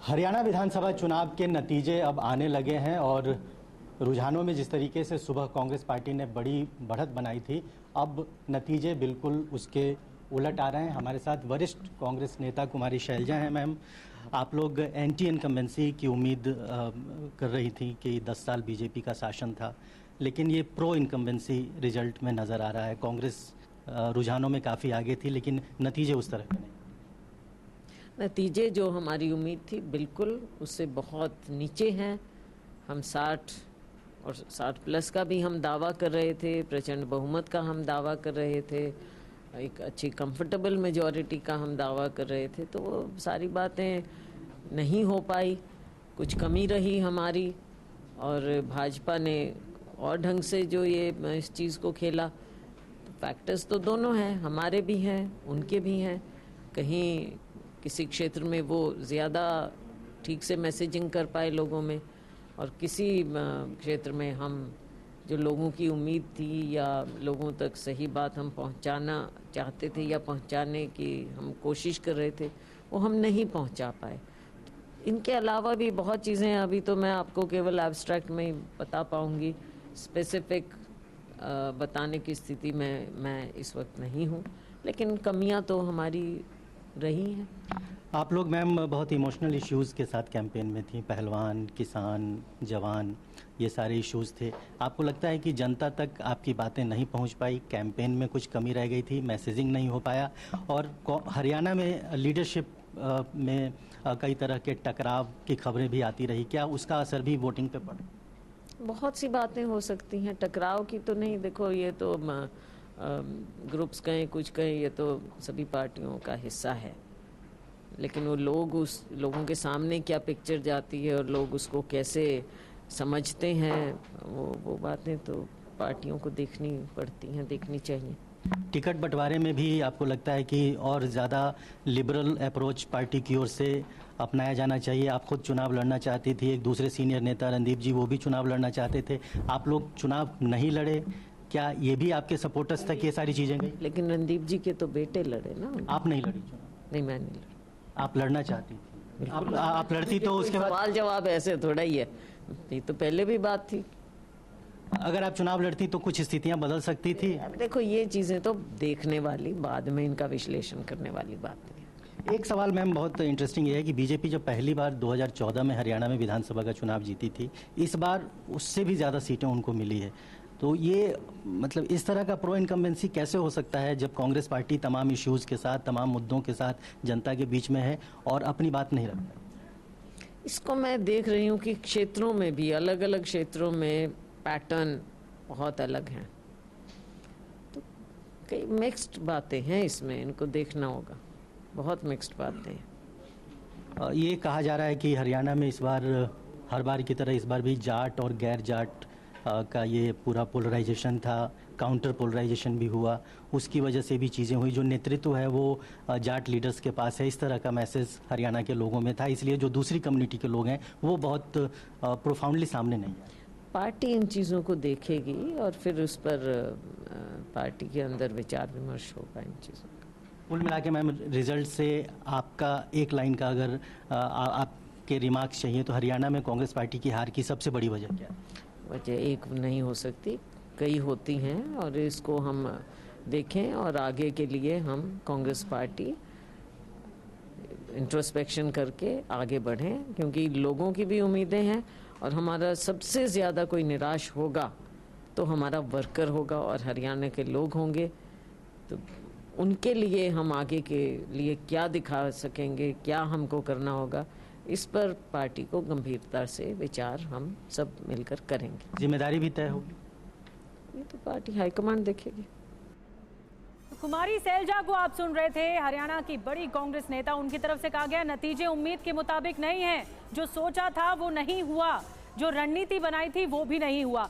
हरियाणा विधानसभा चुनाव के नतीजे अब आने लगे हैं और रुझानों में जिस तरीके से सुबह कांग्रेस पार्टी ने बड़ी बढ़त बनाई थी, अब नतीजे बिल्कुल उसके उलट आ रहे हैं। हमारे साथ वरिष्ठ कांग्रेस नेता कुमारी शैलजा हैं। मैम, आप लोग एंटी इनकम्बेंसी की उम्मीद कर रही थी कि 10 साल बीजेपी का शासन था, लेकिन ये प्रो इनकम्बेंसी रिजल्ट में नज़र आ रहा है। कांग्रेस रुझानों में काफ़ी आगे थी, लेकिन नतीजे उस तरह के नहीं। नतीजे जो हमारी उम्मीद थी बिल्कुल उससे बहुत नीचे हैं। हम 60 और 60 प्लस का भी हम दावा कर रहे थे, प्रचंड बहुमत का हम दावा कर रहे थे, एक अच्छी कंफर्टेबल मेजॉरिटी का हम दावा कर रहे थे। तो वो सारी बातें नहीं हो पाई, कुछ कमी रही हमारी, और भाजपा ने और ढंग से जो ये इस चीज़ को खेला। तो फैक्टर्स तो दोनों हैं, हमारे भी हैं, उनके भी हैं। कहीं किसी क्षेत्र में वो ज़्यादा ठीक से मैसेजिंग कर पाए लोगों में, और किसी क्षेत्र में हम जो लोगों की उम्मीद थी या लोगों तक सही बात हम पहुंचाना चाहते थे या पहुंचाने की हम कोशिश कर रहे थे, वो हम नहीं पहुंचा पाए। इनके अलावा भी बहुत चीज़ें हैं, अभी तो मैं आपको केवल एब्स्ट्रैक्ट में ही बता पाऊंगी, स्पेसिफिक बताने की स्थिति में मैं इस वक्त नहीं हूँ, लेकिन कमियाँ तो हमारी रही हैं। आप लोग मैम बहुत इमोशनल इश्यूज़ के साथ कैंपेन में थी। पहलवान, किसान, जवान, ये सारे इश्यूज़ थे। आपको लगता है कि जनता तक आपकी बातें नहीं पहुंच पाई, कैंपेन में कुछ कमी रह गई थी, मैसेजिंग नहीं हो पाया, और हरियाणा में लीडरशिप में कई तरह के टकराव की खबरें भी आती रही, क्या उसका असर भी वोटिंग पे पड़ा? बहुत सी बातें हो सकती हैं, टकराव की तो नहीं। देखो, ये तो ग्रुप्स कहें कुछ कहें, ये तो सभी पार्टियों का हिस्सा है, लेकिन वो लोग उस लोगों के सामने क्या पिक्चर जाती है और लोग उसको कैसे समझते हैं, वो बातें तो पार्टियों को देखनी पड़ती हैं, देखनी चाहिए। टिकट बंटवारे में भी आपको लगता है कि और ज़्यादा लिबरल अप्रोच पार्टी की ओर से अपनाया जाना चाहिए? आप खुद चुनाव लड़ना चाहती थी, एक दूसरे सीनियर नेता रणदीप जी वो भी चुनाव लड़ना चाहते थे, आप लोग चुनाव नहीं लड़े, क्या ये भी आपके सपोर्टर्स तक ये सारी चीज़ें गई? लेकिन रणदीप जी के तो बेटे लड़े ना। आप नहीं लड़ी चुनाव? नहीं, मैं नहीं लड़ी। आप लड़ना चाहती थी? आप लड़ती तो उसके बाद सवाल जवाब ऐसे थोड़ा ही है, ये तो पहले भी बात थी। अगर आप चुनाव लड़ती तो कुछ स्थितियां बदल सकती थी। देखो, ये चीज़ें तो देखने वाली, बाद में इनका विश्लेषण करने वाली बात है। एक सवाल मैम बहुत इंटरेस्टिंग ये है कि बीजेपी जब पहली बार 2014 में हरियाणा में विधानसभा का चुनाव जीती थी, इस बार उससे भी ज़्यादा सीटें उनको मिली है। तो ये मतलब इस तरह का प्रो इनकम्बेंसी कैसे हो सकता है जब कांग्रेस पार्टी तमाम इश्यूज़ के साथ, तमाम मुद्दों के साथ जनता के बीच में है और अपनी बात नहीं रखता? इसको मैं देख रही हूँ कि क्षेत्रों में भी, अलग अलग क्षेत्रों में पैटर्न बहुत अलग हैं, तो कई मिक्स्ड बातें हैं इसमें, इनको देखना होगा। बहुत मिक्स्ड बातें हैं। ये कहा जा रहा है कि हरियाणा में इस बार हर बार की तरह इस बार भी जाट और गैर जाट का ये पूरा पोलराइजेशन था, काउंटर पोलराइजेशन भी हुआ, उसकी वजह से भी चीज़ें हुई। जो नेतृत्व है वो जाट लीडर्स के पास है, इस तरह का मैसेज हरियाणा के लोगों में था, इसलिए जो दूसरी कम्युनिटी के लोग हैं वो बहुत प्रोफाउंडली सामने नहीं आए। पार्टी इन चीज़ों को देखेगी और फिर उस पर पार्टी के अंदर विचार विमर्श होगा इन चीज़ों का। कुल मिला के मैम, रिजल्ट से आपका एक लाइन का अगर आपके रिमार्क्स चाहिए तो हरियाणा में कांग्रेस पार्टी की हार की सबसे बड़ी वजह क्या है? वजह एक नहीं हो सकती, कई होती हैं, और इसको हम देखें और आगे के लिए हम कांग्रेस पार्टी इंट्रोस्पेक्शन करके आगे बढ़ें, क्योंकि लोगों की भी उम्मीदें हैं, और हमारा सबसे ज़्यादा कोई निराश होगा तो हमारा वर्कर होगा और हरियाणा के लोग होंगे। तो उनके लिए हम आगे के लिए क्या दिखा सकेंगे, क्या हमको करना होगा, इस पर पार्टी को गंभीरता से विचार हम सब मिलकर करेंगे। जिम्मेदारी भी तय होगी, ये तो पार्टी हाईकमांड देखेगी। कुमारी शैलजा को आप सुन रहे थे, हरियाणा की बड़ी कांग्रेस नेता। उनकी तरफ से कहा गया नतीजे उम्मीद के मुताबिक नहीं है, जो सोचा था वो नहीं हुआ, जो रणनीति बनाई थी वो भी नहीं हुआ।